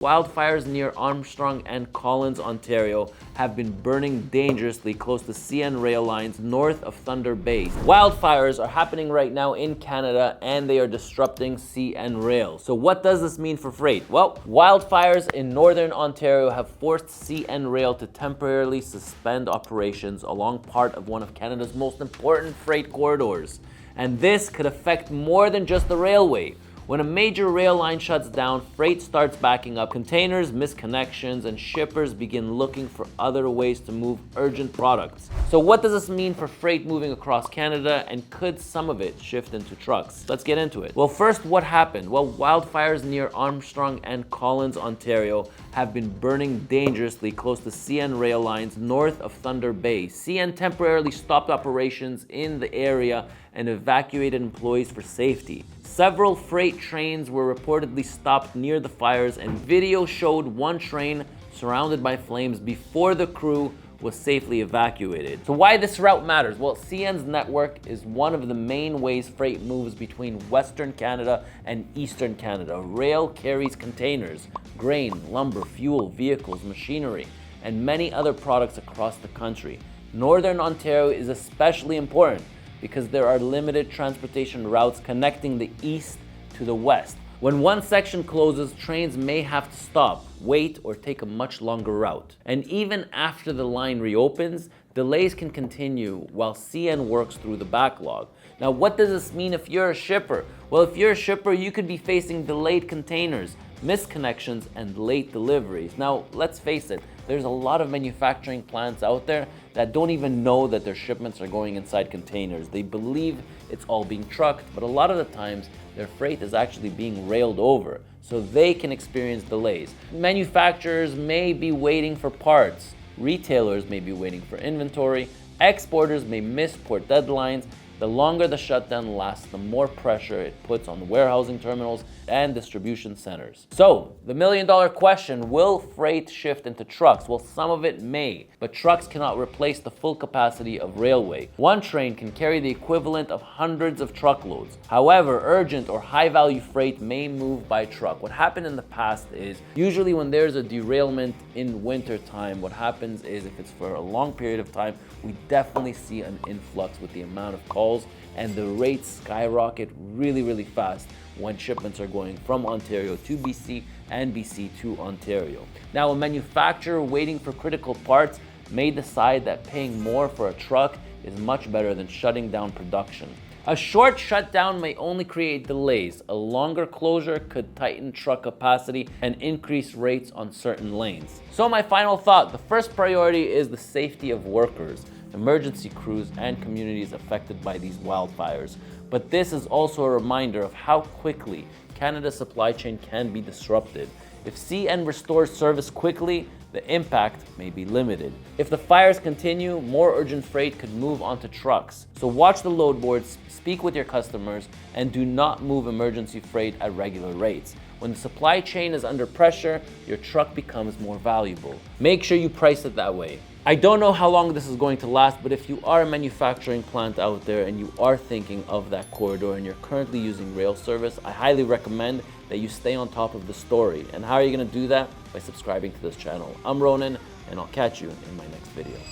Wildfires near Armstrong and Collins, Ontario have been burning dangerously close to CN rail lines north of Thunder Bay. Wildfires are happening right now in Canada and they are disrupting CN rail. So what does this mean for freight? Well, wildfires in northern Ontario have forced CN rail to temporarily suspend operations along part of one of Canada's most important freight corridors. And this could affect more than just the railway. When a major rail line shuts down, freight starts backing up, containers miss connections, and shippers begin looking for other ways to move urgent products. So what does this mean for freight moving across Canada, and could some of it shift into trucks? Let's get into it. Well, first, what happened? Well, wildfires near Armstrong and Collins, Ontario have been burning dangerously close to CN rail lines north of Thunder Bay. CN temporarily stopped operations in the area and evacuated employees for safety. Several freight trains were reportedly stopped near the fires, and video showed one train surrounded by flames before the crew was safely evacuated. So why this route matters? Well, CN's network is one of the main ways freight moves between Western Canada and Eastern Canada. Rail carries containers, grain, lumber, fuel, vehicles, machinery, and many other products across the country. Northern Ontario is especially important because there are limited transportation routes connecting the east to the west. When one section closes, trains may have to stop, wait, or take a much longer route. And even after the line reopens, delays can continue while CN works through the backlog. Now, what does this mean if you're a shipper? Well, if you're a shipper, you could be facing delayed containers, missed connections, and late deliveries. Now, let's face it, there's a lot of manufacturing plants out there that don't even know that their shipments are going inside containers. They believe it's all being trucked, but a lot of the times their freight is actually being railed over, so they can experience delays. Manufacturers may be waiting for parts, retailers may be waiting for inventory, exporters may miss port deadlines. The longer the shutdown lasts, the more pressure it puts on warehousing terminals and distribution centers. So, the million-dollar question, will freight shift into trucks? Well, some of it may, but trucks cannot replace the full capacity of railway. One train can carry the equivalent of hundreds of truckloads. However, urgent or high-value freight may move by truck. What happened in the past is, usually when there's a derailment in winter time, what happens is, if it's for a long period of time, we definitely see an influx with the amount of calls, and the rates skyrocket really fast when shipments are going from Ontario to BC and BC to Ontario. Now, a manufacturer waiting for critical parts may decide that paying more for a truck is much better than shutting down production. A short shutdown may only create delays. A longer closure could tighten truck capacity and increase rates on certain lanes. So my final thought, the first priority is the safety of workers, emergency crews, and communities affected by these wildfires. But this is also a reminder of how quickly Canada's supply chain can be disrupted. If CN restores service quickly, the impact may be limited. If the fires continue, more urgent freight could move onto trucks. So watch the load boards, speak with your customers, and do not move emergency freight at regular rates. When the supply chain is under pressure, your truck becomes more valuable. Make sure you price it that way. I don't know how long this is going to last, but if you are a manufacturing plant out there and you are thinking of that corridor and you're currently using rail service, I highly recommend that you stay on top of the story. And how are you going to do that? By subscribing to this channel. I'm Ronan, and I'll catch you in my next video.